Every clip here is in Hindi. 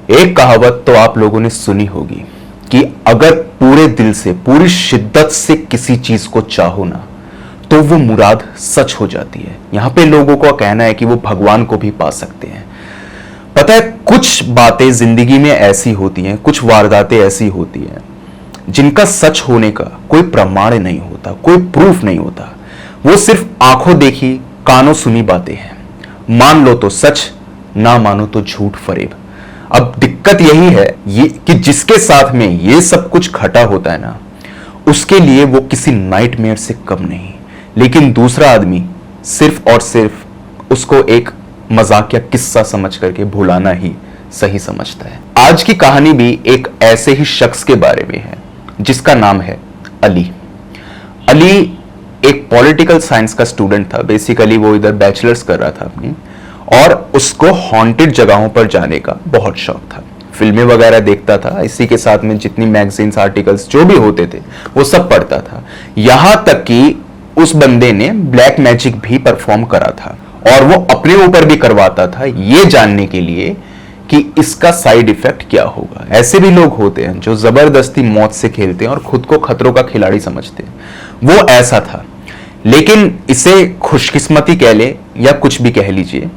एक कहावत तो आप लोगों ने सुनी होगी कि अगर पूरे दिल से पूरी शिद्दत से किसी चीज को चाहो ना तो वो मुराद सच हो जाती है। यहां पे लोगों का कहना है कि वो भगवान को भी पा सकते हैं। पता है, कुछ बातें जिंदगी में ऐसी होती हैं, कुछ वारदातें ऐसी होती हैं जिनका सच होने का कोई प्रमाण नहीं होता, कोई प्रूफ नहीं होता। वो सिर्फ आंखों देखी कानों सुनी बातें हैं। मान लो तो सच, ना मानो तो झूठ फरेब। अब दिक्कत यही है ये कि जिसके साथ में ये सब कुछ घटा होता है ना, उसके लिए वो किसी नाइटमेयर से कम नहीं, लेकिन दूसरा आदमी सिर्फ और सिर्फ उसको एक मजाक या किस्सा समझ करके भुलाना ही सही समझता है। आज की कहानी भी एक ऐसे ही शख्स के बारे में है जिसका नाम है अली। अली एक पॉलिटिकल साइंस का स्टूडेंट था। बेसिकली वो इधर बैचलर्स कर रहा था अपनी, और उसको हॉन्टेड जगहों पर जाने का बहुत शौक था। फिल्में वगैरह देखता था, इसी के साथ में जितनी मैगजीन्स आर्टिकल्स जो भी होते थे वो सब पढ़ता था। यहां तक कि उस बंदे ने ब्लैक मैजिक भी परफॉर्म करा था, और वो अपने ऊपर भी करवाता था ये जानने के लिए कि इसका साइड इफेक्ट क्या होगा। ऐसे भी लोग होते हैं जो जबरदस्ती मौत से खेलते हैं और खुद को खतरों का खिलाड़ी समझते हैं। वो ऐसा था, लेकिन इसे खुशकिस्मती कह ले या कुछ भी कह लीजिए,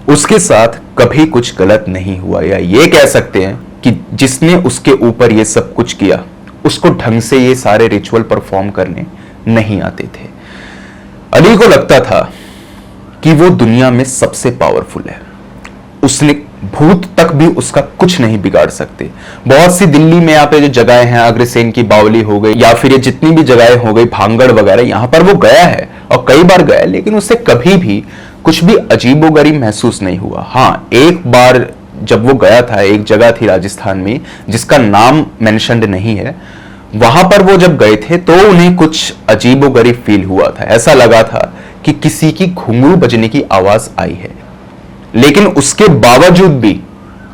उसके साथ कभी कुछ गलत नहीं हुआ, या ये कह सकते हैं कि जिसने उसके ऊपर ये सब कुछ किया उसको ढंग से ये सारे रिचुअल परफॉर्म करने नहीं आते थे। अली को लगता था कि वो दुनिया में सबसे पावरफुल है, उसने भूत तक भी उसका कुछ नहीं बिगाड़ सकते। बहुत सी दिल्ली में यहाँ पे जो जगहें हैं, अग्रसेन की बावली हो गई या फिर ये जितनी भी जगहें हो गई, भांगड़ वगैरह, यहाँ पर वो गया है और कई बार गया, लेकिन उससे कभी भी कुछ भी अजीबोगरीब महसूस नहीं हुआ। हाँ, एक बार जब वो गया था, एक जगह थी राजस्थान में जिसका नाम मेंशन्ड नहीं है, वहां पर वो जब गए थे तो उन्हें कुछ अजीबोगरीब फील हुआ था। ऐसा लगा था कि किसी की घुंघरू बजने की आवाज आई है, लेकिन उसके बावजूद भी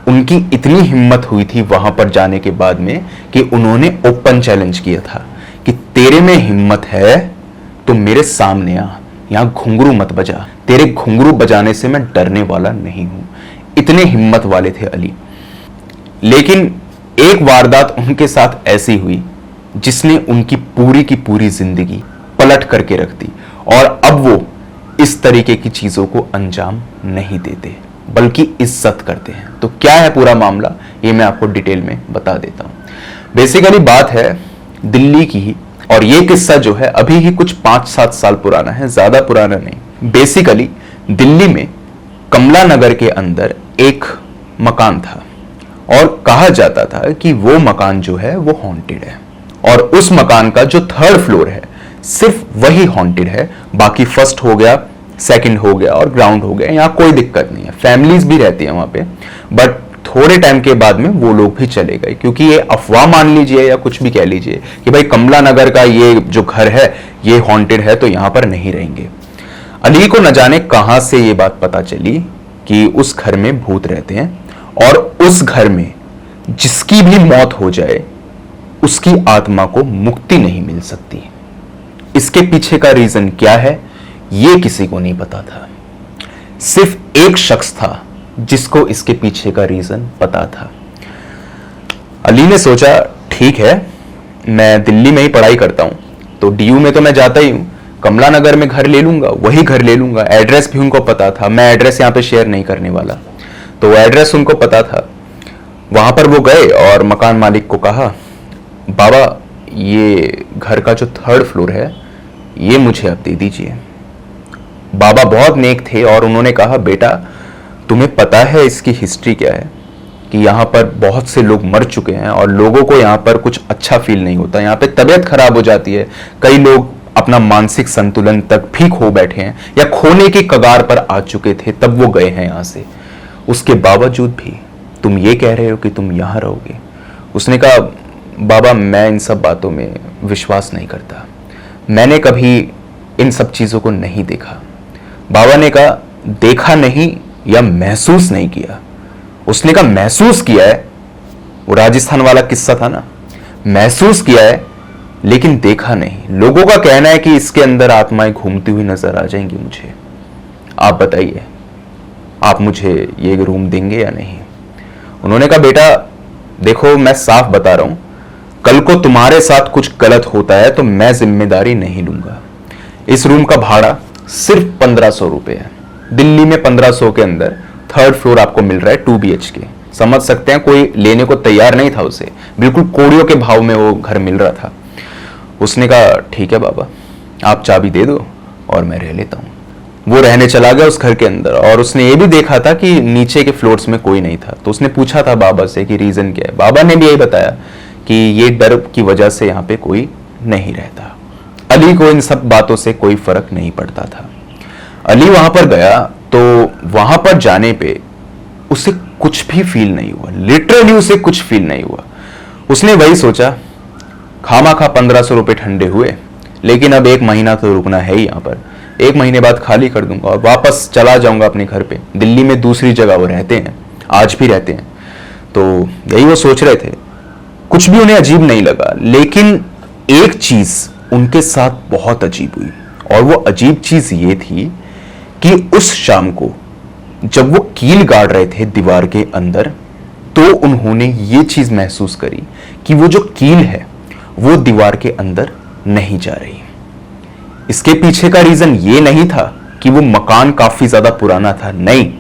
उनकी इतनी हिम्मत हुई थी वहां पर जाने के बाद में कि उन्होंने ओपन चैलेंज किया था कि तेरे में हिम्मत है तो मेरे सामने आ, यहां घुंघरू मत बजा, तेरे घुंघरू बजाने से मैं डरने वाला नहीं हूं। इतने हिम्मत वाले थे अली। लेकिन एक वारदात उनके साथ ऐसी हुई जिसने उनकी पूरी की पूरी जिंदगी पलट करके रख दी, और अब वो इस तरीके की चीजों को अंजाम नहीं देते बल्कि इज्जत करते हैं। तो क्या है पूरा मामला, ये मैं आपको डिटेल में बता देता हूं। बेसिकली बात है दिल्ली की ही, और ये किस्सा जो है अभी ही कुछ 5-7 साल पुराना है, ज्यादा पुराना नहीं। बेसिकली दिल्ली में कमला नगर के अंदर एक मकान था, और कहा जाता था कि वो मकान जो है वो हॉन्टेड है, और उस मकान का जो 3rd फ्लोर है सिर्फ वही हॉन्टेड है। बाकी फर्स्ट हो गया, सेकंड हो गया और ग्राउंड हो गया, यहाँ कोई दिक्कत नहीं है। फैमिलीज भी रहती है वहां पे, बट थोड़े टाइम के बाद में वो लोग भी चले गए, क्योंकि ये अफवाह मान लीजिए या कुछ भी कह लीजिए कि भाई कमला नगर का ये जो घर है ये हॉन्टेड है तो यहां पर नहीं रहेंगे। अली को न जाने कहां से ये बात पता चली कि उस घर में भूत रहते हैं, और उस घर में जिसकी भी मौत हो जाए उसकी आत्मा को मुक्ति नहीं मिल सकती। इसके पीछे का रीजन क्या है ये किसी को नहीं पता था। सिर्फ एक शख्स था जिसको इसके पीछे का रीजन पता था। अली ने सोचा ठीक है, मैं दिल्ली में ही पढ़ाई करता हूं तो डीयू में तो मैं जाता ही हूं, कमला नगर में घर ले लूंगा, वही घर ले लूंगा। एड्रेस भी उनको पता था, मैं एड्रेस यहां पे शेयर नहीं करने वाला, तो एड्रेस उनको पता था। वहां पर वो गए और मकान मालिक को कहा, बाबा ये घर का जो 3rd फ्लोर है ये मुझे आप दे दीजिए। बाबा बहुत नेक थे और उन्होंने कहा, बेटा तुम्हें पता है इसकी हिस्ट्री क्या है, कि यहाँ पर बहुत से लोग मर चुके हैं और लोगों को यहाँ पर कुछ अच्छा फील नहीं होता, यहाँ पे तबीयत खराब हो जाती है, कई लोग अपना मानसिक संतुलन तक भी खो बैठे हैं या खोने की कगार पर आ चुके थे तब वो गए हैं यहाँ से। उसके बावजूद भी तुम ये कह रहे हो कि तुम यहाँ रहोगे। उसने कहा, बाबा मैं इन सब बातों में विश्वास नहीं करता, मैंने कभी इन सब चीजों को नहीं देखा। बाबा ने कहा, देखा नहीं या महसूस नहीं किया? उसने कहा महसूस किया है, वो राजस्थान वाला किस्सा था ना, महसूस किया है लेकिन देखा नहीं। लोगों का कहना है कि इसके अंदर आत्माएं घूमती हुई नजर आ जाएंगी मुझे। आप बताइए, आप मुझे ये रूम देंगे या नहीं? उन्होंने कहा बेटा देखो मैं साफ बता रहा हूं, कल को तुम्हारे साथ कुछ गलत होता है तो मैं जिम्मेदारी नहीं लूंगा। इस रूम का भाड़ा सिर्फ 1500 रुपए है। दिल्ली में 1500 के अंदर 3rd फ्लोर आपको मिल रहा है 2 BHK। समझ सकते हैं कोई लेने को तैयार नहीं था उसे, बिल्कुल कोड़ियों के भाव में वो घर मिल रहा था। उसने कहा ठीक है बाबा, आप चाबी दे दो और मैं रह लेता हूँ। वो रहने चला गया उस घर के अंदर, और उसने ये भी देखा था कि नीचे के फ्लोर्स में कोई नहीं था। तो उसने पूछा था बाबा से कि रीजन क्या है। बाबा ने भी यही बताया कि ये डर की वजह से यहाँ पे कोई नहीं रहता। अली को इन सब बातों से कोई फर्क नहीं पड़ता था। अली वहां पर गया तो वहां पर जाने पे उसे कुछ भी फील नहीं हुआ, लिटरली उसे कुछ फील नहीं हुआ। उसने वही सोचा, खामा 1500 रुपए ठंडे हुए, लेकिन अब 1 महीना तो रुकना है ही यहाँ पर। 1 महीने बाद खाली कर दूंगा और वापस चला जाऊंगा अपने घर पे। दिल्ली में दूसरी जगह वो रहते हैं, आज भी रहते हैं। तो यही वो सोच रहे थे, कुछ भी उन्हें अजीब नहीं लगा। लेकिन एक चीज उनके साथ बहुत अजीब हुई, और वो अजीब चीज ये थी कि उस शाम को जब वो कील गाड़ रहे थे दीवार के अंदर, तो उन्होंने ये चीज महसूस करी कि वो जो कील है वो दीवार के अंदर नहीं जा रही। इसके पीछे का रीजन ये नहीं था कि वो मकान काफी ज्यादा पुराना था, नहीं,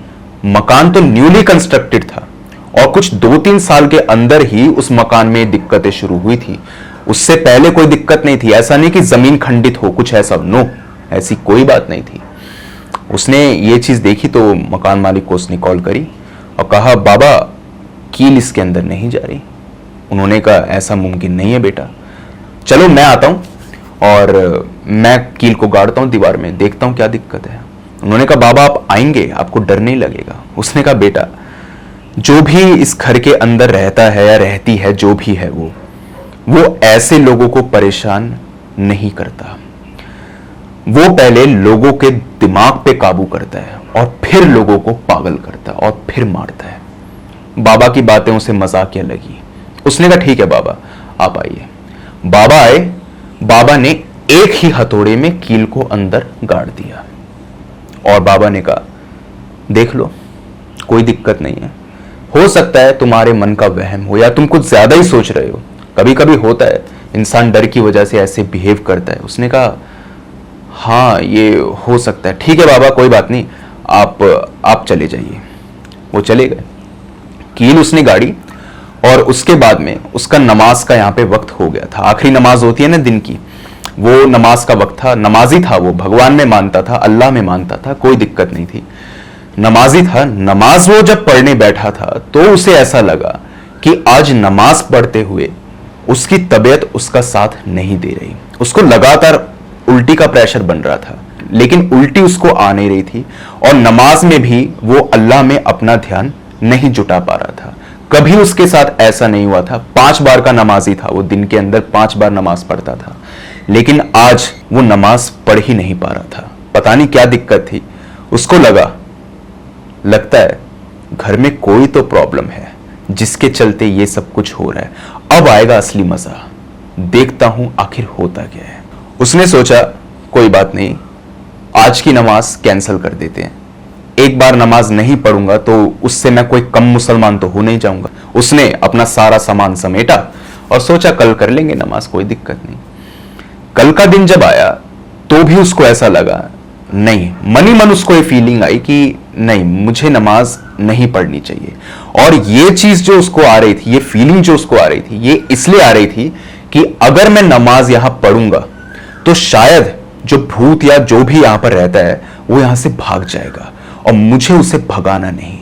मकान तो न्यूली कंस्ट्रक्टेड था और कुछ 2-3 साल के अंदर ही उस मकान में दिक्कतें शुरू हुई थी। उससे पहले कोई दिक्कत नहीं थी। ऐसा नहीं कि जमीन खंडित हो, कुछ ऐसा, नो, ऐसी कोई बात नहीं थी। उसने ये चीज देखी तो मकान मालिक को उसने कॉल करी और कहा बाबा कील इसके अंदर नहीं जा रही। उन्होंने कहा ऐसा मुमकिन नहीं है बेटा, चलो मैं आता हूं और मैं कील को गाड़ता हूं दीवार में, देखता हूं क्या दिक्कत है। उन्होंने कहा बाबा आप आएंगे, आपको डर नहीं लगेगा। उसने कहा बेटा जो भी इस घर के अंदर रहता है या रहती है, जो भी है वो ऐसे लोगों को परेशान नहीं करता। वो पहले लोगों के दिमाग पे काबू करता है और फिर लोगों को पागल करता है और फिर मारता है। बाबा की बातें उसे मजाकिया लगी। उसने कहा ठीक है बाबा आप आइए। बाबा आए, बाबा ने एक ही हथौड़े में कील को अंदर गाड़ दिया और बाबा ने कहा देख लो कोई दिक्कत नहीं है, हो सकता है तुम्हारे मन का वहम हो या तुम कुछ ज्यादा ही सोच रहे हो, कभी कभी होता है, इंसान डर की वजह से ऐसे बिहेव करता है। उसने कहा हाँ ये हो सकता है, ठीक है बाबा कोई बात नहीं, आप चले जाइए। वो चले गए, कील उसने गाड़ी और उसके बाद में उसका नमाज का यहाँ पे वक्त हो गया था। आखिरी नमाज होती है ना दिन की, वो नमाज का वक्त था। नमाजी था वो, भगवान में मानता था, अल्लाह में मानता था, कोई दिक्कत नहीं थी, नमाजी था। नमाज वो जब पढ़ने बैठा था तो उसे ऐसा लगा कि आज नमाज पढ़ते हुए उसकी तबीयत उसका साथ नहीं दे रही। उसको लगातार उल्टी का प्रेशर बन रहा था, लेकिन उल्टी उसको आ नहीं रही थी और नमाज में भी वो अल्लाह में अपना ध्यान नहीं जुटा पा रहा था। कभी उसके साथ ऐसा नहीं हुआ था। 5 बार का नमाजी था वो, दिन के अंदर 5 बार नमाज पढ़ता था, लेकिन आज वो नमाज पढ़ ही नहीं पा रहा था। पता नहीं क्या दिक्कत थी। उसको लगता है घर में कोई तो प्रॉब्लम है जिसके चलते ये सब कुछ हो रहा है। अब आएगा असली मजा, देखता हूं आखिर होता क्या है। उसने सोचा कोई बात नहीं, आज की नमाज कैंसिल कर देते हैं, एक बार नमाज नहीं पढ़ूंगा तो उससे मैं कोई कम मुसलमान तो हो नहीं जाऊंगा। उसने अपना सारा सामान समेटा और सोचा कल कर लेंगे नमाज, कोई दिक्कत नहीं। कल का दिन जब आया तो भी उसको ऐसा लगा नहीं, मन ही मन उसको ये फीलिंग आई कि नहीं मुझे नमाज नहीं पढ़नी चाहिए। और ये चीज जो उसको आ रही थी, ये फीलिंग जो उसको आ रही थी, ये इसलिए आ रही थी कि अगर मैं नमाज यहां पढ़ूंगा तो शायद जो भूत या जो भी यहां पर रहता है वो यहां से भाग जाएगा और मुझे उसे भगाना नहीं।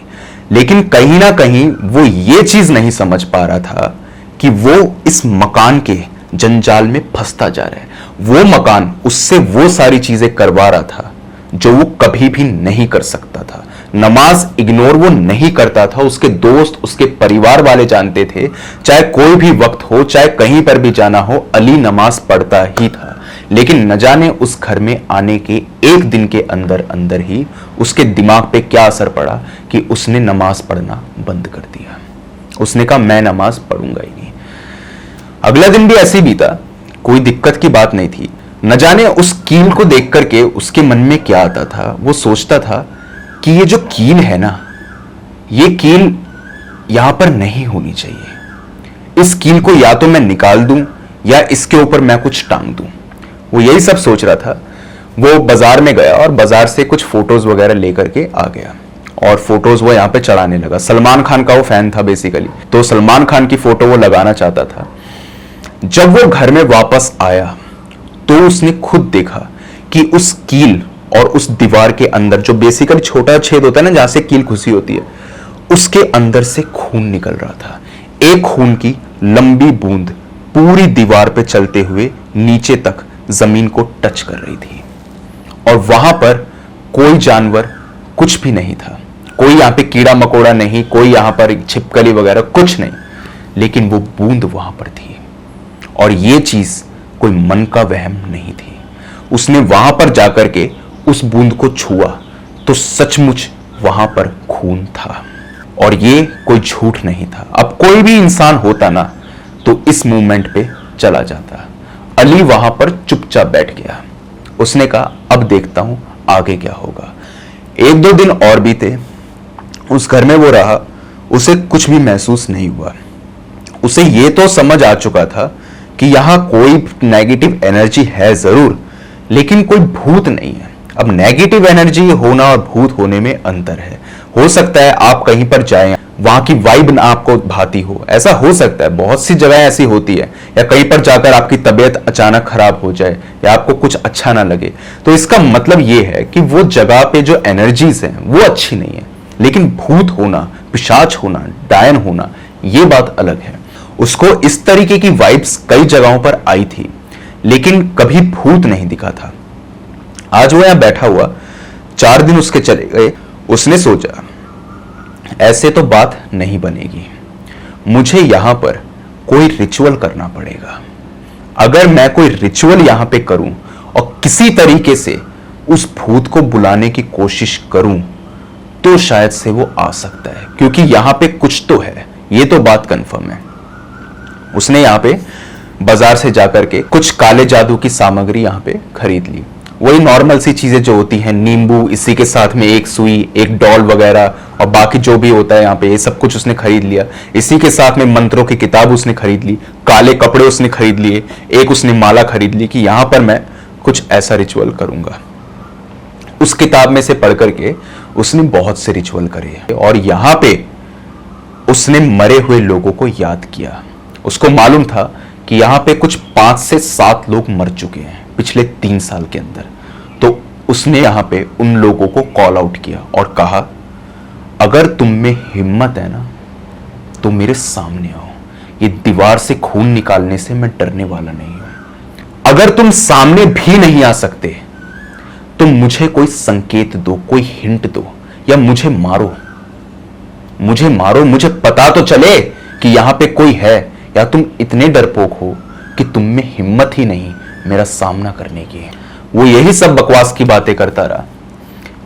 लेकिन कहीं ना कहीं वो ये चीज नहीं समझ पा रहा था कि वो इस मकान के जंजाल में फंसता जा रहा है। वो मकान उससे वो सारी चीजें करवा रहा था जो वो कभी भी नहीं कर सकता था। नमाज इग्नोर वो नहीं करता था, उसके दोस्त उसके परिवार वाले जानते थे, चाहे कोई भी वक्त हो, चाहे कहीं पर भी जाना हो, अली नमाज पढ़ता ही था। लेकिन न जाने उस घर में आने के एक दिन के अंदर अंदर ही उसके दिमाग पे क्या असर पड़ा कि उसने नमाज पढ़ना बंद कर दिया। उसने कहा मैं नमाज पढ़ूंगा ही नहीं। अगला दिन भी ऐसे ही बीता, कोई दिक्कत की बात नहीं थी। न जाने उस कील को देख करके उसके मन में क्या आता था। वो सोचता था कि ये जो कील है ना, ये कील यहां पर नहीं होनी चाहिए। इस कील को या तो मैं निकाल दूं या इसके ऊपर मैं कुछ टांग दूं। वो यही सब सोच रहा था। वो बाजार में गया और बाजार से कुछ फोटोज वगैरह लेकर के आ गया और फोटोज वो यहाँ पे चढ़ाने लगा। सलमान खान का वो फैन था बेसिकली, तो सलमान खान की फोटो वो लगाना चाहता था। जब वो घर में वापस आया तो उसने खुद देखा कि उस कील और उस दीवार के अंदर जो बेसिकली छोटा छेद होता है ना जहां से कील घुसी होती है, उसके अंदर से खून निकल रहा था। एक खून की लंबी बूंद पूरी दीवार पे चलते हुए नीचे तक जमीन को टच कर रही थी और वहां पर कोई जानवर कुछ भी नहीं था। कोई यहां पे कीड़ा मकोड़ा नहीं, कोई यहां पर छिपकली वगैरह कुछ नहीं, लेकिन वो बूंद वहां पर थी और ये चीज कोई मन का वहम नहीं थी। उसने वहां पर जाकर के उस बूंद को छुआ तो सचमुच वहां पर खून था और ये कोई झूठ नहीं था। अब कोई भी इंसान होता ना तो इस मूवमेंट पे चला जाता। अली वहां पर चुपचाप बैठ गया। उसने कहा अब देखता हूं आगे क्या होगा। एक दो दिन और बीते, उस घर में वो रहा, उसे कुछ भी महसूस नहीं हुआ। उसे ये तो समझ आ चुका था कि यहां कोई नेगेटिव एनर्जी है जरूर, लेकिन कोई भूत नहीं है। अब नेगेटिव एनर्जी होना और भूत होने में अंतर है। हो सकता है आप कहीं पर जाएं, वहां की वाइब ना आपको भाती हो, ऐसा हो सकता है। बहुत सी जगह ऐसी होती है, या कहीं पर जाकर आपकी तबीयत अचानक खराब हो जाए या आपको कुछ अच्छा ना लगे, तो इसका मतलब यह है कि वो जगह पे जो एनर्जीज हैं वो अच्छी नहीं है। लेकिन भूत होना, पिशाच होना, डायन होना, ये बात अलग है। उसको इस तरीके की वाइब्स कई जगहों पर आई थी, लेकिन कभी भूत नहीं दिखा था। आज वो यहां बैठा हुआ, 4 दिन उसके चले गए। उसने सोचा ऐसे तो बात नहीं बनेगी, मुझे यहां पर कोई रिचुअल करना पड़ेगा। अगर मैं कोई रिचुअल यहां पे करूं और किसी तरीके से उस भूत को बुलाने की कोशिश करूं तो शायद से वो आ सकता है, क्योंकि यहां पे कुछ तो है, ये तो बात कंफर्म है। उसने यहां पे बाजार से जाकर के कुछ काले जादू की सामग्री यहां पे खरीद ली। वही नॉर्मल सी चीजें जो होती हैं, नींबू, इसी के साथ में एक सुई, एक डॉल वगैरह और बाकी जो भी होता है यहाँ पे, ये सब कुछ उसने खरीद लिया। इसी के साथ में मंत्रों की किताब उसने खरीद ली, काले कपड़े उसने खरीद लिए, एक उसने माला खरीद ली कि यहां पर मैं कुछ ऐसा रिचुअल करूंगा। उस किताब में से पढ़ करके उसने बहुत से रिचुअल करे और यहां पे उसने मरे हुए लोगों को याद किया। उसको मालूम था कि यहां पे कुछ 5 से 7 लोग मर चुके हैं पिछले 3 साल के अंदर। तो उसने यहां पे उन लोगों को कॉल आउट किया और कहा अगर तुम में हिम्मत है ना तो मेरे सामने आओ। ये दीवार से खून निकालने से मैं डरने वाला नहीं हूं। अगर तुम सामने भी नहीं आ सकते तो मुझे कोई संकेत दो, कोई हिंट दो, या मुझे मारो। मुझे मारो, मुझे पता तो चले कि यहां पे कोई है, या तुम इतने डरपोक हो कि तुम में हिम्मत ही नहीं मेरा सामना करने की। वो यही सब बकवास की बातें करता रहा,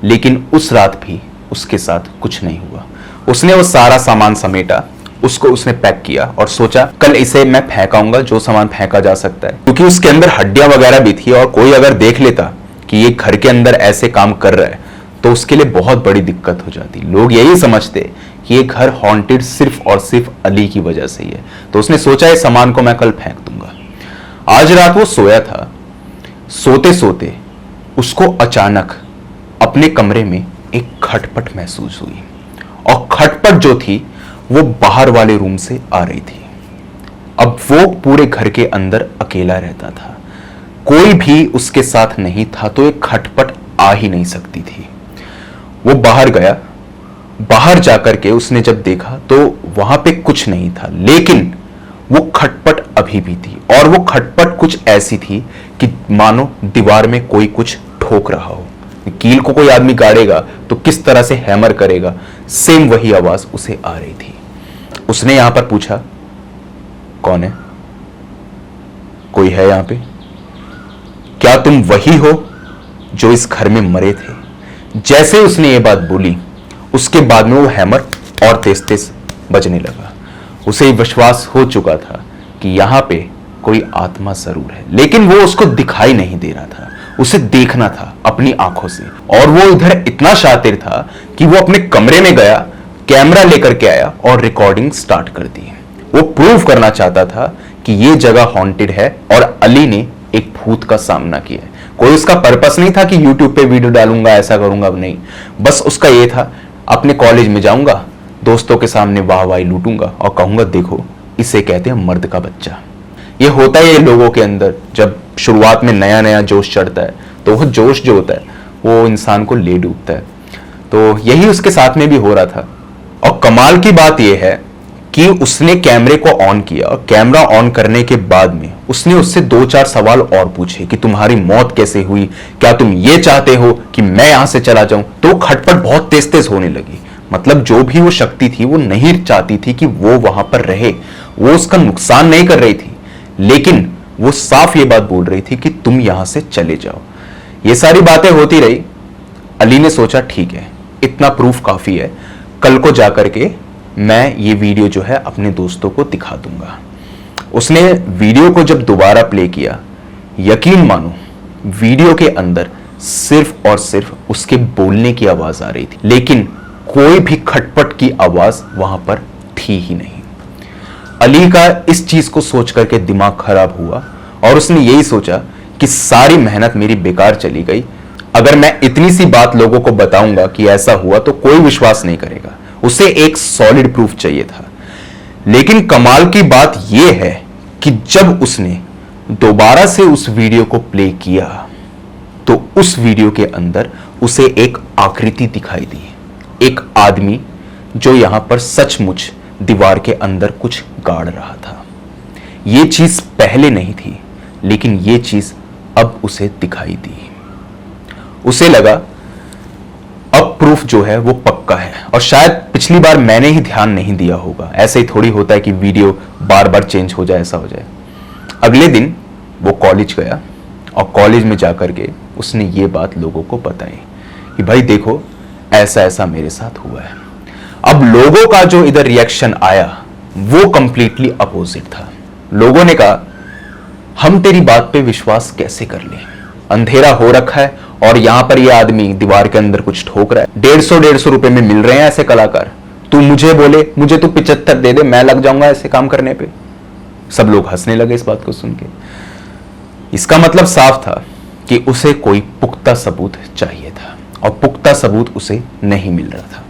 लेकिन उस रात भी उसके साथ कुछ नहीं हुआ। उसने वो सारा सामान समेटा, उसको उसने पैक किया और सोचा कल इसे मैं फेंकाऊंगा, जो सामान फेंका जा सकता है, क्योंकि उसके अंदर हड्डियां वगैरह भी थी और कोई अगर देख लेता कि ये घर के अंदर ऐसे काम कर रहा है तो उसके लिए बहुत बड़ी दिक्कत हो जाती। लोग यही समझते कि ये घर हॉन्टेड सिर्फ और सिर्फ अली की वजह से ही है। तो उसने सोचा इस सामान को मैं कल फेंक दूंगा। आज रात वो सोया था। सोते सोते उसको अचानक अपने कमरे में एक खटपट महसूस हुई और खटपट जो थी वो बाहर वाले रूम से आ रही थी। अब वो पूरे घर के अंदर अकेला रहता था, कोई भी उसके साथ नहीं था, तो एक खटपट आ ही नहीं सकती थी। वो बाहर गया। बाहर जाकर के उसने जब देखा तो वहां पे कुछ नहीं था, लेकिन वो खटपट अभी भी थी और वो खटपट कुछ ऐसी थी कि मानो दीवार में कोई कुछ ठोक रहा हो। कील को कोई आदमी गाड़ेगा तो किस तरह से हैमर करेगा, सेम वही आवाज उसे आ रही थी। उसने यहां पर पूछा कौन है, कोई है यहां पे? क्या तुम वही हो जो इस घर में मरे थे? जैसे उसने ये बात बोली उसके बाद में वो हैमर और तेज तेज बजने लगा। उसे विश्वास हो चुका था कि यहां पे कोई आत्मा जरूर है, लेकिन वो उसको दिखाई नहीं दे रहा था, उसे देखना था अपनी आंखों से। और वो इधर इतना शातिर था कि वो अपने कमरे में गया, कैमरा लेकर के आया और रिकॉर्डिंग स्टार्ट कर दी। वो प्रूव करना चाहता था कि ये जगह हॉन्टेड है और अली ने एक भूत का सामना किया है। कोई उसका पर्पस नहीं था कि यूट्यूब पे वीडियो डालूंगा, ऐसा करूंगा, नहीं। बस उसका ये था, अपने कॉलेज में जाऊंगा, दोस्तों के सामने वाहवाही लूटूंगा और कहूंगा देखो इसे कहते हैं मर्द का बच्चा। ये होता है लोगों के अंदर, जब शुरुआत में नया नया जोश चढ़ता है तो वो जोश जो होता है वो इंसान को ले डूबता है। तो यही उसके साथ में भी हो रहा था। और कमाल की बात यह है कि उसने कैमरे को ऑन किया और कैमरा ऑन करने के बाद में उसने उससे 2-4 सवाल और पूछे कि तुम्हारी मौत कैसे हुई, क्या तुम ये चाहते हो कि मैं यहां से चला जाऊं। तो खटपट बहुत तेज तेज होने लगी। मतलब जो भी वो शक्ति थी वो नहीं चाहती थी कि वो वहां पर रहे, वो उसका नुकसान नहीं कर रही थी, लेकिन वो साफ ये बात बोल रही थी कि तुम यहां से चले जाओ। ये सारी बातें होती रही। अली ने सोचा ठीक है, इतना प्रूफ काफी है, कल को जाकर के मैं ये वीडियो जो है अपने दोस्तों को दिखा दूंगा। उसने वीडियो को जब दोबारा प्ले किया, यकीन मानो वीडियो के अंदर सिर्फ और सिर्फ उसके बोलने की आवाज आ रही थी, लेकिन कोई भी खटपट की आवाज वहां पर थी ही नहीं। अली का इस चीज को सोच करके दिमाग खराब हुआ और उसने यही सोचा कि सारी मेहनत मेरी बेकार चली गई। अगर मैं इतनी सी बात लोगों को बताऊंगा कि ऐसा हुआ तो कोई विश्वास नहीं करेगा। उसे एक सॉलिड प्रूफ चाहिए था। लेकिन कमाल की बात यह है कि जब उसने दोबारा से उस वीडियो को प्ले किया तो उस वीडियो के अंदर उसे एक आकृति दिखाई दी, एक आदमी जो यहां पर सचमुच दीवार के अंदर कुछ गाड़ रहा था। यह चीज पहले नहीं थी, लेकिन यह चीज अब उसे दिखाई दी। उसे लगा अब प्रूफ जो है वो पक्का है, और शायद पिछली बार मैंने ही ध्यान नहीं दिया होगा। ऐसे ही थोड़ी होता है कि वीडियो बार बार चेंज हो जाए, ऐसा हो जाए। अगले दिन वो कॉलेज गया और कॉलेज में जाकर के उसने ये बात लोगों को बताई कि भाई देखो ऐसा ऐसा मेरे साथ हुआ है। अब लोगों का जो इधर रिएक्शन आया वो कंप्लीटली अपोजिट था। लोगों ने कहा हम तेरी बात पे विश्वास कैसे कर लें, अंधेरा हो रखा है और यहां पर ये आदमी दीवार के अंदर कुछ ठोक रहा है, 150 रुपए में मिल रहे हैं ऐसे कलाकार, तू मुझे बोले मुझे तू 75 दे दे, मैं लग जाऊंगा ऐसे काम करने पे। सब लोग हंसने लगे इस बात को सुन के। इसका मतलब साफ था कि उसे कोई पुख्ता सबूत चाहिए था और पुख्ता सबूत उसे नहीं मिल रहा था।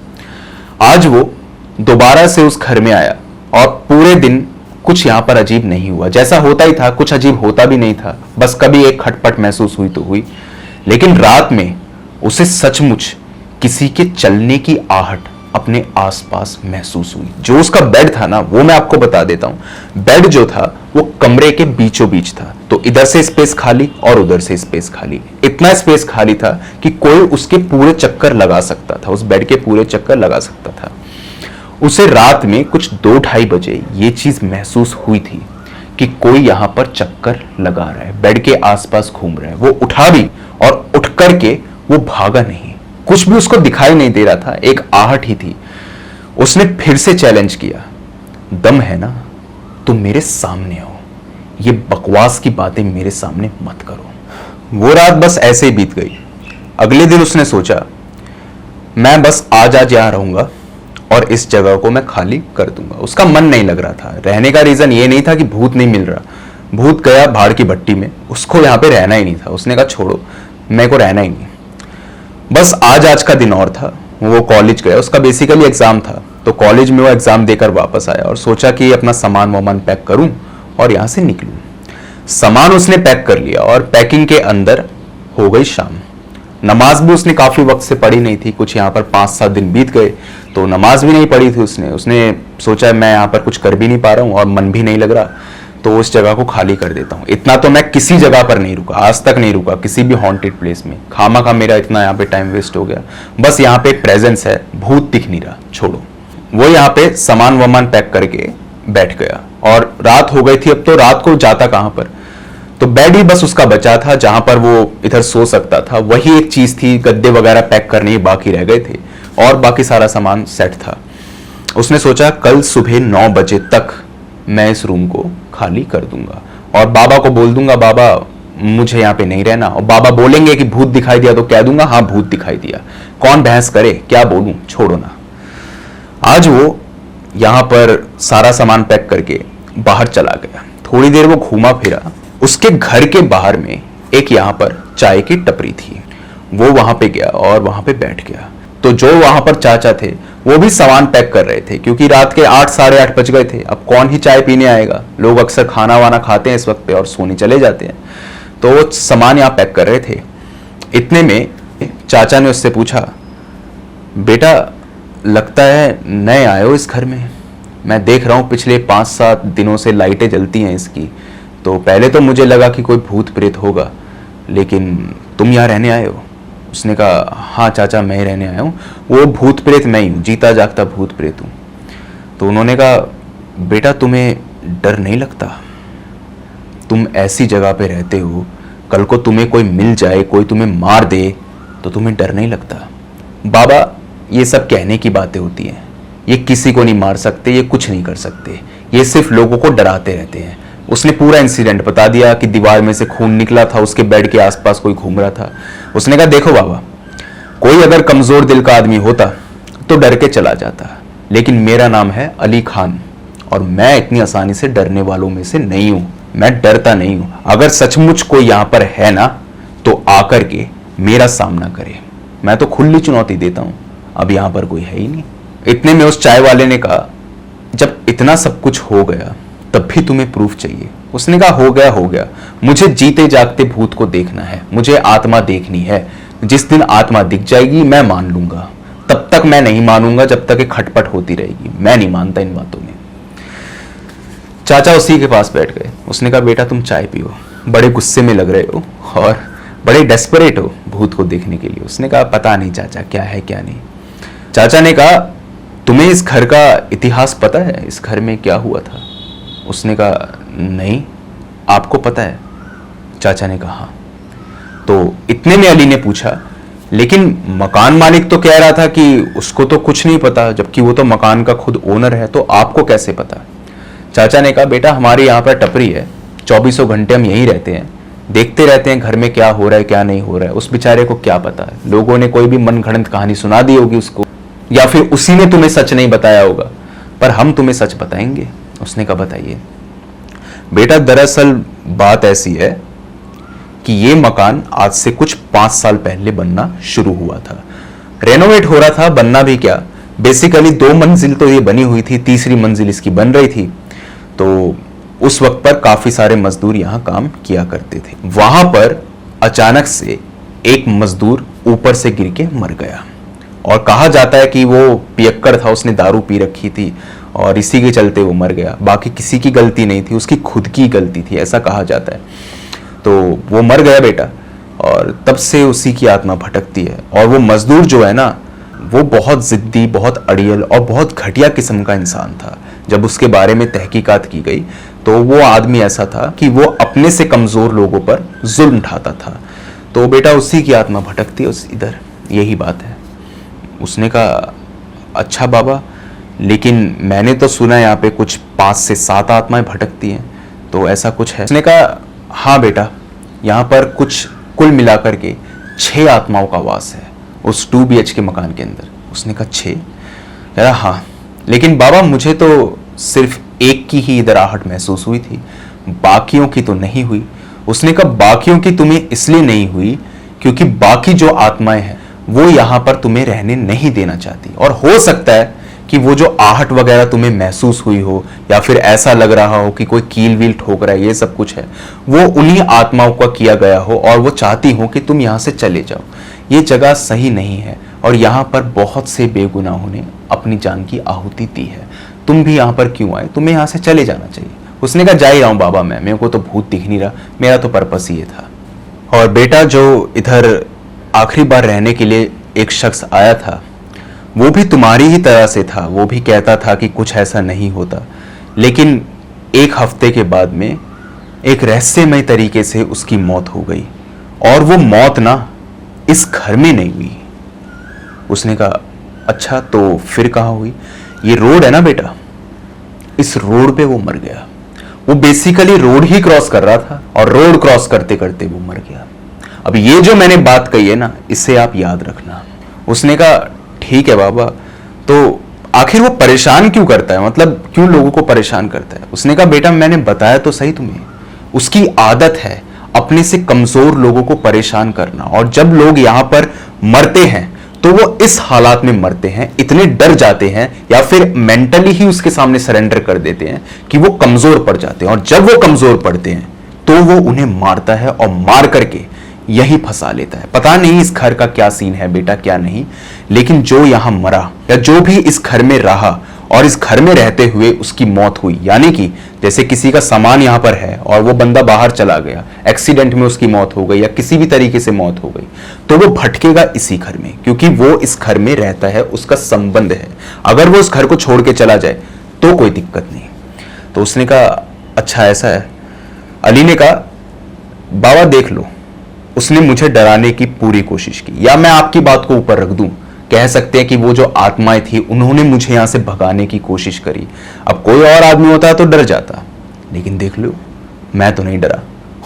आज वो दोबारा से उस घर में आया और पूरे दिन कुछ यहां पर अजीब नहीं हुआ। जैसा होता ही था कुछ अजीब होता भी नहीं था, बस कभी एक खटपट महसूस हुई तो हुई। लेकिन रात में उसे सचमुच किसी के चलने की आहट अपने आसपास महसूस हुई। जो उसका बेड था ना वो मैं आपको बता देता हूं। बेड जो था वो कमरे के बीचों बीच था, तो इधर से स्पेस खाली और उधर से स्पेस खाली। इतना स्पेस खाली था कि कोई उसके पूरे चक्कर लगा सकता था, उस बेड के पूरे चक्कर लगा सकता था। उसे रात में कुछ 2-2:30 बजे ये चीज महसूस हुई थी कि कोई यहां पर चक्कर लगा रहा है, बेड के आसपास घूम रहा है। वो उठा भी और उठ करके वो भागा नहीं, कुछ भी उसको दिखाई नहीं दे रहा था, एक आहट ही थी। उसने फिर से चैलेंज किया, दम है ना तुम मेरे सामने आओ, ये बकवास की बातें मेरे सामने मत करो। वो रात बस ऐसे ही बीत गई। अगले दिन उसने सोचा मैं बस आज यहां रहूंगा और इस जगह को मैं खाली कर दूंगा। उसका मन नहीं लग रहा था रहने का। रीजन ये नहीं था कि भूत नहीं मिल रहा, भूत गया भाड़ की भट्टी में, उसको यहां पे रहना ही नहीं था। उसने कहा छोड़ो मेरे को रहना ही नहीं। बस आज का दिन और था। वो कॉलेज गया, उसका बेसिकली एग्जाम था, तो कॉलेज में वो एग्जाम देकर वापस आया और सोचा कि अपना सामान वामान पैक करूं और यहां से निकलूं। सामान उसने पैक कर लिया और पैकिंग के अंदर हो गई शाम। नमाज भी उसने काफी वक्त से पढ़ी नहीं थी, कुछ यहाँ पर 5-7 दिन बीत गए तो नमाज भी नहीं पढ़ी थी उसने सोचा मैं यहाँ पर कुछ कर भी नहीं पा रहा हूँ और मन भी नहीं लग रहा, तो उस जगह को खाली कर देता हूँ। इतना तो मैं किसी जगह पर नहीं रुका, आज तक नहीं रुका किसी भी हॉन्टेड प्लेस में। खामा खा मेरा इतना यहाँ पे टाइम वेस्ट हो गया, बस यहाँ पे एक प्रेजेंस है, भूत दिख नहीं रहा, छोड़ो। वो यहाँ पे सामान वामान पैक करके बैठ गया और रात हो गई थी। अब तो रात को जाता कहां पर, तो बेड ही बस उसका बचा था जहां पर वो इधर सो सकता था। वही एक चीज थी, गद्दे वगैरह पैक करने बाकी रह गए थे और बाकी सारा सामान सेट था। उसने सोचा कल सुबह 9 बजे तक मैं इस रूम को खाली कर दूंगा और बाबा को बोल दूंगा बाबा मुझे यहाँ पे नहीं रहना। और बाबा बोलेंगे कि भूत दिखाई दिया तो कह दूंगा हाँ भूत दिखाई दिया, कौन बहस करे, क्या बोलूं, छोड़ो ना। आज वो यहाँ पर सारा सामान पैक करके बाहर चला गया। थोड़ी देर वो घूमा फिरा, उसके घर के बाहर में एक यहाँ पर चाय की टपरी थी। वो वहां पे गया और वहां पे बैठ गया। तो जो वहां पर चाचा थे वो भी सामान पैक कर रहे थे, क्योंकि रात के 8 साढ़े 8 बज गए थे। अब कौन ही चाय पीने आएगा, लोग अक्सर खाना वाना खाते हैं इस वक्त पे और सोने चले जाते हैं। तो वो सामान यहाँ पैक कर रहे थे। इतने में चाचा ने उससे पूछा, बेटा लगता है नए आए हो इस घर में, मैं देख रहा हूँ पिछले 5-7 दिनों से लाइटें जलती हैं इसकी। तो पहले तो मुझे लगा कि कोई भूत प्रेत होगा, लेकिन तुम यहाँ रहने आए हो। उसने कहा, हाँ चाचा मैं ही रहने आया हूँ, वो भूत प्रेत मैं ही हूँ, जीता जागता भूत प्रेत हूँ। तो उन्होंने कहा, बेटा तुम्हें डर नहीं लगता? तुम ऐसी जगह पे रहते हो, कल को तुम्हें कोई मिल जाए, कोई तुम्हें मार दे, तो तुम्हें डर नहीं लगता? बाबा ये सब कहने की बातें होती हैं, ये किसी को नहीं मार सकते, ये कुछ नहीं कर सकते, ये सिर्फ लोगों को डराते रहते हैं। उसने पूरा इंसिडेंट बता दिया कि दीवार में से खून निकला था, उसके बेड के आसपास कोई घूम रहा था। उसने कहा, देखो बाबा, कोई अगर कमजोर दिल का आदमी होता तो डर के चला जाता, लेकिन मेरा नाम है अली खान और मैं इतनी आसानी से डरने वालों में से नहीं हूं। मैं डरता नहीं हूं। अगर सचमुच कोई यहां पर है ना, तो आकर के मेरा सामना करे, मैं तो खुली चुनौती देता हूं। अब यहां पर कोई है ही नहीं। इतने में उस चाय वाले ने कहा, जब इतना सब कुछ हो गया तब भी तुम्हें प्रूफ चाहिए? उसने कहा, हो गया हो गया, मुझे जीते जागते भूत को देखना है, मुझे आत्मा देखनी है। जिस दिन आत्मा दिख जाएगी मैं मान लूंगा, तब तक मैं नहीं मानूंगा जब तक एक खटपट होती रहेगी। मैं नहीं मानता इन बातों में। चाचा उसी के पास बैठ गए। उसने कहा, बेटा तुम चाय पियो, बड़े गुस्से में लग रहे हो और बड़े डेस्परेट हो भूत को देखने के लिए। उसने कहा, पता नहीं चाचा क्या है क्या नहीं। चाचा ने कहा, तुम्हें इस घर का इतिहास पता है, इस घर में क्या हुआ था? उसने कहा, नहीं, आपको पता है? चाचा ने कहा, हाँ। तो इतने में अली ने पूछा, लेकिन मकान मालिक तो कह रहा था कि उसको तो कुछ नहीं पता, जबकि वो तो मकान का खुद ओनर है, तो आपको कैसे पता? चाचा ने कहा, बेटा हमारे यहाँ पर टपरी है, 24 घंटे हम यहीं रहते हैं, देखते रहते हैं घर में क्या हो रहा है क्या नहीं हो रहा है। उस बेचारे को क्या पता है, लोगों ने कोई भी मनगढ़ंत कहानी सुना दी होगी उसको, या फिर उसी ने तुम्हें सच नहीं बताया होगा, पर हम तुम्हें सच बताएंगे। उसने कहा, बताइए। बेटा दरअसल बात ऐसी है कि ये मकान आज से कुछ 5 साल पहले बनना शुरू हुआ था। रेनोवेट हो रहा था, बनना भी क्या, बेसिकली 2 मंजिल तो ये बनी हुई थी, तीसरी मंजिल इसकी बन रही थी। तो उस वक्त पर काफी सारे मजदूर यहाँ काम किया करते थे। वहां पर अचानक से एक मजदूर ऊपर से गिर के मर गया और कहा जाता है कि वो पियक्कड़ था, उसने दारू पी रखी थी और इसी के चलते वो मर गया। बाकी किसी की गलती नहीं थी, उसकी खुद की गलती थी, ऐसा कहा जाता है। तो वो मर गया बेटा, और तब से उसी की आत्मा भटकती है। और वो मजदूर जो है ना, वो बहुत जिद्दी, बहुत अड़ियल और बहुत घटिया किस्म का इंसान था। जब उसके बारे में तहकीकात की गई तो वो आदमी ऐसा था कि वो अपने से कमजोर लोगों पर जुल्म ढाता था। तो बेटा उसी की आत्मा भटकती है उस इधर, यही बात है। उसने कहा, अच्छा बाबा, लेकिन मैंने तो सुना यहाँ पे कुछ 5 से 7 आत्माएं भटकती हैं, तो ऐसा कुछ है? उसने कहा, हाँ बेटा, यहाँ पर कुछ कुल मिलाकर के 6 आत्माओं का वास है उस 2 BHK मकान के अंदर। उसने कहा, 6? कह रहा, हाँ, लेकिन बाबा मुझे तो सिर्फ एक की ही इधर आहट महसूस हुई थी, बाकियों की तो नहीं हुई। उसने कहा, बाकियों की तुम्हें इसलिए नहीं हुई क्योंकि बाकी जो आत्माएं हैं वो यहाँ पर तुम्हें रहने नहीं देना चाहती। और हो सकता है कि वो जो आहट वगैरह तुम्हें महसूस हुई हो, या फिर ऐसा लग रहा हो कि कोई कील वील ठोक रहा है, ये सब कुछ है, वो उन्हीं आत्माओं का किया गया हो और वो चाहती हो कि तुम यहाँ से चले जाओ। ये जगह सही नहीं है और यहाँ पर बहुत से बेगुनाहों ने अपनी जान की आहुति दी है। तुम भी यहाँ पर क्यों आए, तुम्हें यहाँ से चले जाना चाहिए। उसने कहा, जा ही रहा हूँ बाबा, मैं, मेरे को तो भूत दिख नहीं रहा, मेरा तो पर्पस ये था। और बेटा जो इधर आखिरी बार रहने के लिए एक शख्स आया था, वो भी तुम्हारी ही तरह से था। वो भी कहता था कि कुछ ऐसा नहीं होता, लेकिन 1 हफ्ते के बाद में एक रहस्यमय तरीके से उसकी मौत हो गई। और वो मौत ना इस घर में नहीं हुई। उसने कहा, अच्छा तो फिर कहाँ हुई? ये रोड है ना बेटा, इस रोड पे वो मर गया। वो बेसिकली रोड ही क्रॉस कर रहा था और रोड क्रॉस करते करते वो मर गया। अब ये जो मैंने बात कही है ना, इसे आप याद रखना। उसने कहा, ठीक है बाबा, तो आखिर वो परेशान क्यों करता है, मतलब क्यों लोगों को परेशान करता है। उसने कहा बेटा मैंने बताया तो सही तुम्हें, उसकी आदत है अपने से कमजोर लोगों को परेशान करना, और जब लोग यहां पर मरते हैं तो वो इस हालात में मरते हैं, इतने डर जाते हैं या फिर मेंटली ही उसके सामने सरेंडर कर देते हैं कि वो कमजोर पड़ जाते हैं, और जब वो कमजोर पड़ते हैं तो वो उन्हें मारता है और मार करके यही फंसा लेता है। पता नहीं इस घर का क्या सीन है बेटा, क्या नहीं, लेकिन जो यहां मरा या जो भी इस घर में रहा और इस घर में रहते हुए उसकी मौत हुई, यानी कि जैसे किसी का सामान यहां पर है और वो बंदा बाहर चला गया, एक्सीडेंट में उसकी मौत हो गई या किसी भी तरीके से मौत हो गई, तो वो भटकेगा इसी घर में, क्योंकि वो इस घर में रहता है, उसका संबंध है। अगर वो उस घर को छोड़ के चला जाए तो कोई दिक्कत नहीं। तो उसने कहा अच्छा ऐसा है। अली ने कहा बाबा देख लो, उसने मुझे डराने की पूरी कोशिश की, या मैं आपकी बात को ऊपर रख दूं, कह सकते हैं कि वो जो आत्माएं थी उन्होंने मुझे यहां से भगाने की कोशिश करी। अब कोई और आदमी होता तो डर जाता, लेकिन देख लो मैं तो नहीं डरा,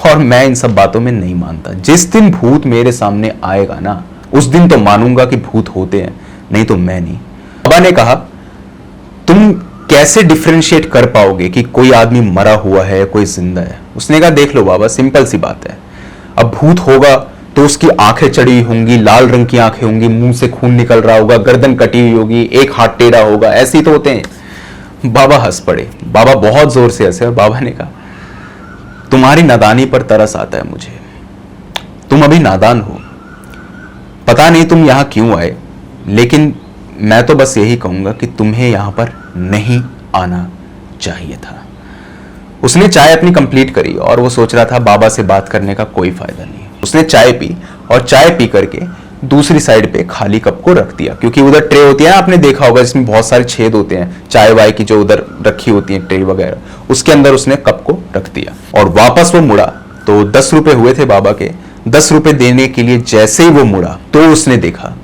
और मैं इन सब बातों में नहीं मानता। जिस दिन भूत मेरे सामने आएगा ना, उस दिन तो मानूंगा कि भूत होते हैं, नहीं तो मैं नहीं। बाबा ने कहा तुम कैसे डिफरेंशिएट कर पाओगे कि कोई आदमी मरा हुआ है कोई जिंदा है। उसने कहा देख लो बाबा सिंपल सी बात है, अब भूत होगा तो उसकी आंखें चढ़ी होंगी, लाल रंग की आंखें होंगी, मुंह से खून निकल रहा होगा, गर्दन कटी हुई होगी, एक हाथ टेढ़ा होगा, ऐसे ही तो होते हैं। बाबा हंस पड़े, बाबा बहुत जोर से हंसे और बाबा ने कहा तुम्हारी नादानी पर तरस आता है मुझे, तुम अभी नादान हो, पता नहीं तुम यहां क्यों आए, लेकिन मैं तो बस यही कहूंगा कि तुम्हें यहां पर नहीं आना चाहिए था। उसने चाय अपनी कंप्लीट करी और वो सोच रहा था बाबा से बात करने का कोई फायदा नहीं। उसने चाय पी और चाय पी करके दूसरी साइड पे खाली कप को रख दिया, क्योंकि उधर ट्रे होती है, आपने देखा होगा जिसमें बहुत सारे छेद होते हैं चाय वाय की, जो उधर रखी होती है ट्रे वगैरह, उसके अंदर उसने कप को रख दिया। और वापस वो मुड़ा तो 10 रुपए हुए थे बाबा के। 10 रुपए देने के लिए जैसे ही वो मुड़ा तो उसने देखा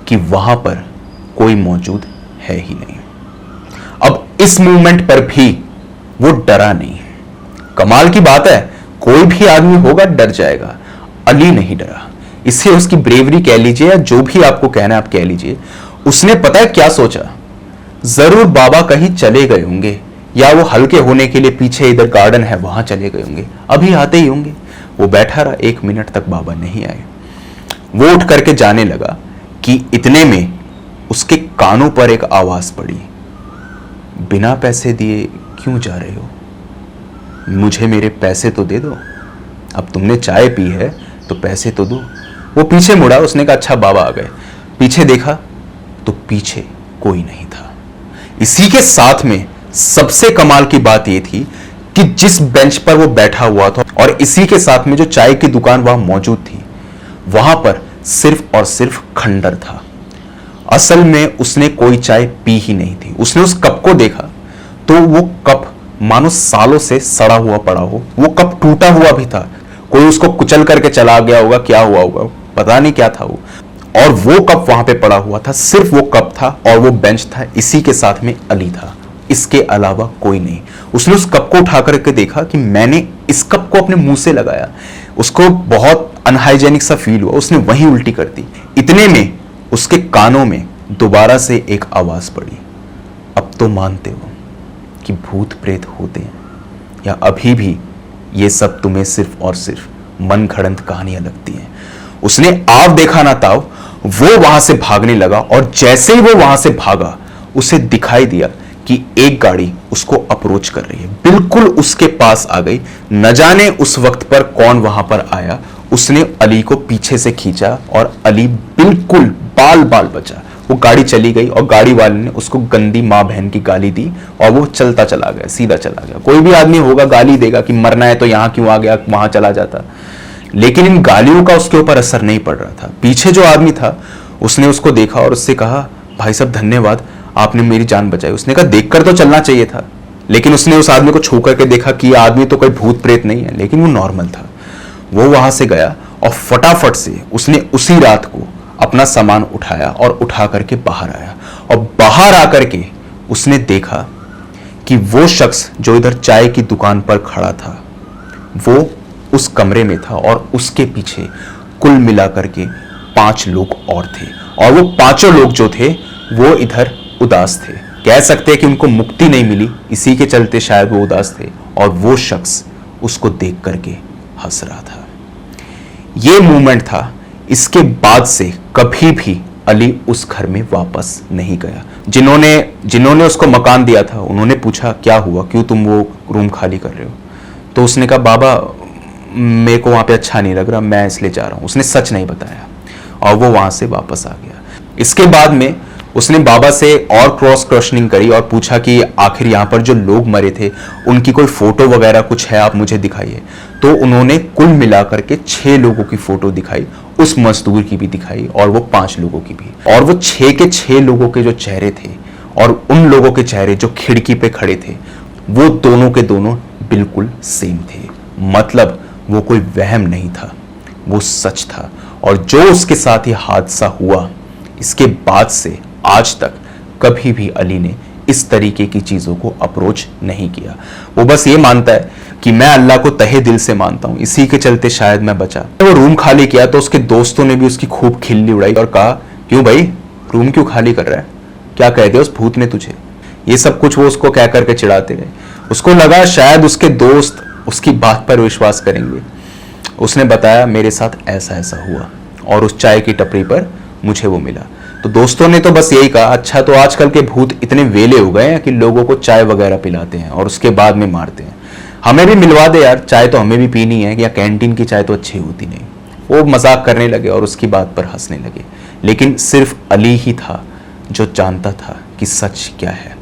कि वहां पर कोई मौजूद है ही नहीं। अब इस मूवमेंट पर भी वो डरा नहीं। कमाल की बात है, कोई भी आदमी होगा डर जाएगा, अली नहीं डरा। इसे उसकी ब्रेवरी कह लीजिए या जो भी आपको कहना है आप कह लीजिए। उसने पता है क्या सोचा, जरूर बाबा कहीं चले गए होंगे, या वो हल्के होने के लिए पीछे इधर गार्डन है वहां चले गए होंगे, अभी आते ही होंगे। वो बैठा रहा, 1 मिनट तक बाबा नहीं आए। वो उठ करके जाने लगा कि इतने में उसके कानों पर एक आवाज पड़ी, बिना पैसे दिए क्यों जा रहे हो, मुझे मेरे पैसे तो दे दो, अब तुमने चाय पी है तो पैसे तो दो। वो पीछे मुड़ा, उसने कहा अच्छा बाबा आ गए। पीछे देखा तो पीछे कोई नहीं था। इसी के साथ में सबसे कमाल की बात यह थी कि जिस बेंच पर वो बैठा हुआ था और इसी के साथ में जो चाय की दुकान वहां मौजूद थी, वहां पर सिर्फ और सिर्फ खंडर था। असल में उसने कोई चाय पी ही नहीं थी। उसने उस कप को देखा तो वो कप मानो सालों से सड़ा हुआ पड़ा हो, वो कप टूटा हुआ भी था, कोई उसको कुचल करके चला गया होगा, क्या हुआ होगा पता नहीं क्या था वो, और वो कप वहां पे पड़ा हुआ था। सिर्फ वो कप था और वो बेंच था, इसी के साथ में अली था, इसके अलावा कोई नहीं। उसने उस कप को उठा करके देखा कि मैंने इस कप को अपने मुंह से लगाया। उसको बहुत अनहाइजेनिक सा फील हुआ, उसने वहीं उल्टी कर दी। इतने में उसके कानों में दोबारा से एक आवाज पड़ी, अब तो मानते हो कि भूत प्रेत होते हैं, या अभी भी ये सब तुम्हें सिर्फ और सिर्फ मन घड़ंत कहानियां लगती हैं। उसने आव देखा ना ताव, वो वहां से भागने लगा, और जैसे ही वो वहां से भागा उसे दिखाई दिया कि एक गाड़ी उसको अप्रोच कर रही है, बिल्कुल उसके पास आ गई। न जाने उस वक्त पर कौन वहां पर आया, उसने अली को पीछे से खींचा और अली बिल्कुल बाल बाल बचा। वो गाड़ी चली गई और गाड़ी वाले ने उसको गंदी माँ बहन की गाली दी और वो चलता चला गया, सीधा चला गया। कोई भी आदमी होगा गाली देगा कि मरना है तो यहां क्यों आ गया, वहां चला जाता, लेकिन इन गालियों का उसके ऊपर असर नहीं पड़ रहा था। पीछे जो आदमी था उसने उसको देखा और उससे कहा भाई साहब धन्यवाद, आपने मेरी जान बचाई। उसने कहा देखकर तो चलना चाहिए था, लेकिन उसने उस आदमी को छू करके देखा कि यह आदमी तो कोई भूत प्रेत नहीं है, लेकिन वो नॉर्मल था। वो वहां से गया और फटाफट से उसने उसी रात को अपना सामान उठाया और उठा करके बाहर आया, और बाहर आकर के उसने देखा कि वो शख्स जो इधर चाय की दुकान पर खड़ा था वो उस कमरे में था, और उसके पीछे कुल मिलाकर के 5 लोग और थे, और वो 5 लोग जो थे वो इधर उदास थे। कह सकते हैं कि उनको मुक्ति नहीं मिली, इसी के चलते शायद वो उदास थे और वो शख्स उसको देख करके हंस रहा था। ये मूवमेंट था। इसके बाद से कभी भी अली उस घर में वापस नहीं गया। जिन्होंने उसको मकान दिया था उन्होंने पूछा क्या हुआ, क्यों तुम वो रूम खाली कर रहे हो? तो उसने कहा बाबा मेरे को वहां पे अच्छा नहीं लग रहा, मैं इसलिए जा रहा हूं। उसने सच नहीं बताया और वो वहां से वापस आ गया। इसके बाद में उसने बाबा से और क्रॉस क्वेश्चनिंग करी और पूछा कि आखिर यहाँ पर जो लोग मरे थे उनकी कोई फोटो वगैरह कुछ है, आप मुझे दिखाइए। तो उन्होंने कुल मिलाकर के 6 लोगों की फोटो दिखाई, उस मजदूर की भी दिखाई और वो 5 लोगों की भी। और वो 6 के 6 लोगों के जो चेहरे थे और उन लोगों के चेहरे जो खिड़की पे खड़े थे, वो दोनों के दोनों बिल्कुल सेम थे। मतलब वो कोई वहम नहीं था, वो सच था। और जो उसके साथ ये हादसा हुआ, इसके बाद से आज तक कभी भी अली ने इस तरीके की चीजों को अप्रोच नहीं किया। वो बस ये मानता है कि मैं अल्लाह को तहे दिल से मानता हूं, इसी के चलते शायद मैं बचा। वो रूम खाली किया तो उसके दोस्तों ने भी उसकी खूब खिल्ली उड़ाई और कहा क्यों भाई रूम क्यों खाली कर रहा है, क्या कह दिया उस भूत ने तुझे? ये सब कुछ वो उसको कह करके चिढ़ाते रहे। उसको लगा शायद उसके दोस्त उसकी बात पर विश्वास करेंगे। उसने बताया मेरे साथ ऐसा ऐसा हुआ और उस चाय की टपरी पर मुझे वो मिला। तो दोस्तों ने तो बस यही कहा अच्छा तो आजकल के भूत इतने वेले हो गए हैं कि लोगों को चाय वगैरह पिलाते हैं और उसके बाद में मारते हैं, हमें भी मिलवा दे यार, चाय तो हमें भी पीनी है, या कैंटीन की चाय तो अच्छी होती नहीं। वो मजाक करने लगे और उसकी बात पर हंसने लगे। लेकिन सिर्फ अली ही था जो जानता था कि सच क्या है।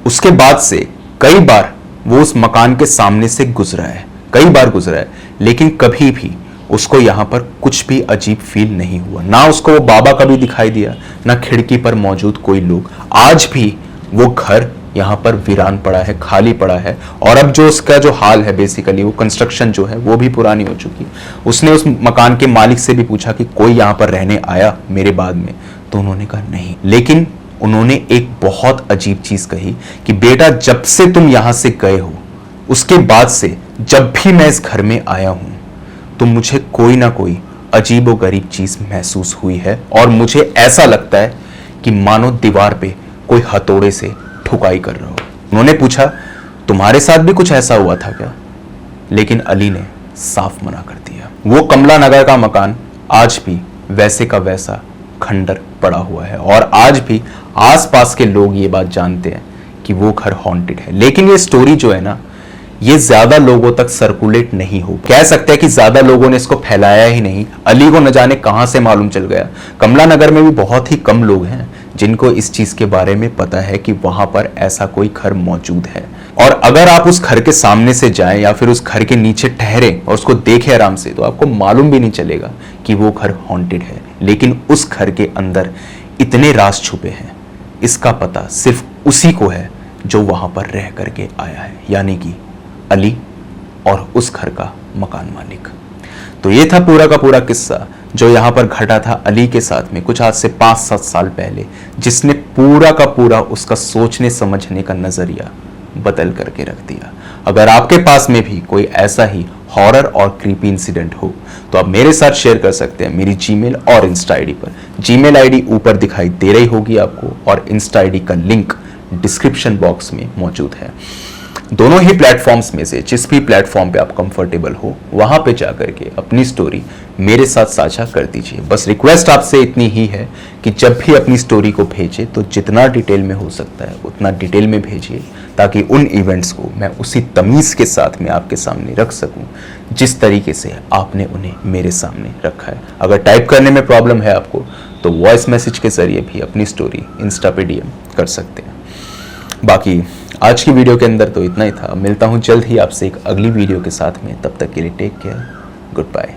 उसके बाद से कई बार वो उस मकान के सामने से गुजरा है, कई बार गुजरा है, लेकिन कभी भी उसको यहाँ पर कुछ भी अजीब फील नहीं हुआ। ना उसको वो बाबा कभी दिखाई दिया, ना खिड़की पर मौजूद कोई लोग। आज भी वो घर यहाँ पर वीरान पड़ा है, खाली पड़ा है। और अब जो उसका जो हाल है बेसिकली, वो कंस्ट्रक्शन जो है वो भी पुरानी हो चुकी। उसने उस मकान के मालिक से भी पूछा कि कोई यहाँ पर रहने आया मेरे बाद में, तो उन्होंने कहा नहीं। लेकिन उन्होंने एक बहुत अजीब चीज कही कि बेटा जब से तुम यहां से गए हो उसके बाद से जब भी मैं इस घर में आया हूं तो मुझे कोई ना कोई अजीब व गरीब चीज महसूस हुई है और मुझे ऐसा लगता है कि मानो दीवार पे कोई हथौड़े से ठुकाई कर रहा हो। उन्होंने पूछा तुम्हारे साथ भी कुछ ऐसा हुआ था क्या? लेकिन अली ने साफ मना कर दिया। वो कमला नगर का मकान आज भी वैसे का वैसा खंडर पड़ा हुआ है और आज भी आसपास के लोग ये बात जानते हैं कि वो घर हॉन्टेड है। लेकिन ये स्टोरी जो है ना, ये ज्यादा लोगों तक सर्कुलेट नहीं हो, कह सकते हैं कि ज्यादा लोगों ने इसको फैलाया ही नहीं। अली को न जाने कहां से मालूम चल गया। कमला नगर में भी बहुत ही कम लोग हैं जिनको इस चीज के बारे में पता है कि वहां पर ऐसा कोई घर मौजूद है। और अगर आप उस घर के सामने से जाएं या फिर उस घर के नीचे ठहरे और उसको देखें आराम से, तो आपको मालूम भी नहीं चलेगा कि वो घर हॉन्टेड है। लेकिन उस घर के अंदर इतने राज छुपे हैं, इसका पता सिर्फ उसी को है जो वहां पर रह करके आया है, यानी कि अली और उस घर का मकान मालिक। तो ये था पूरा का पूरा किस्सा जो यहाँ पर घटा था अली के साथ में कुछ आज से 5-7 साल पहले, जिसने पूरा का पूरा उसका सोचने समझने का नजरिया बदल करके रख दिया। अगर आपके पास में भी कोई ऐसा ही हॉरर और क्रीपी इंसिडेंट हो तो आप मेरे साथ शेयर कर सकते हैं मेरी जीमेल और इंस्टा आईडी पर। जीमेल आईडी ऊपर दिखाई दे रही होगी आपको और इंस्टा आईडी का लिंक डिस्क्रिप्शन बॉक्स में मौजूद है। दोनों ही प्लेटफॉर्म्स में से जिस भी प्लेटफॉर्म पे आप कंफर्टेबल हो वहां पे जाकर के अपनी स्टोरी मेरे साथ साझा कर दीजिए। बस रिक्वेस्ट आपसे इतनी ही है कि जब भी अपनी स्टोरी को भेजें तो जितना डिटेल में हो सकता है उतना डिटेल में भेजिए, ताकि उन इवेंट्स को मैं उसी तमीज़ के साथ में आपके सामने रख सकूं जिस तरीके से आपने उन्हें मेरे सामने रखा है। अगर टाइप करने में प्रॉब्लम है आपको तो वॉइस मैसेज के जरिए भी अपनी स्टोरी इंस्टा पे डीएम कर सकते हैं। बाकी आज की वीडियो के अंदर तो इतना ही था। मिलता हूं जल्द ही आपसे एक अगली वीडियो के साथ में, तब तक के लिए टेक केयर, गुड बाय।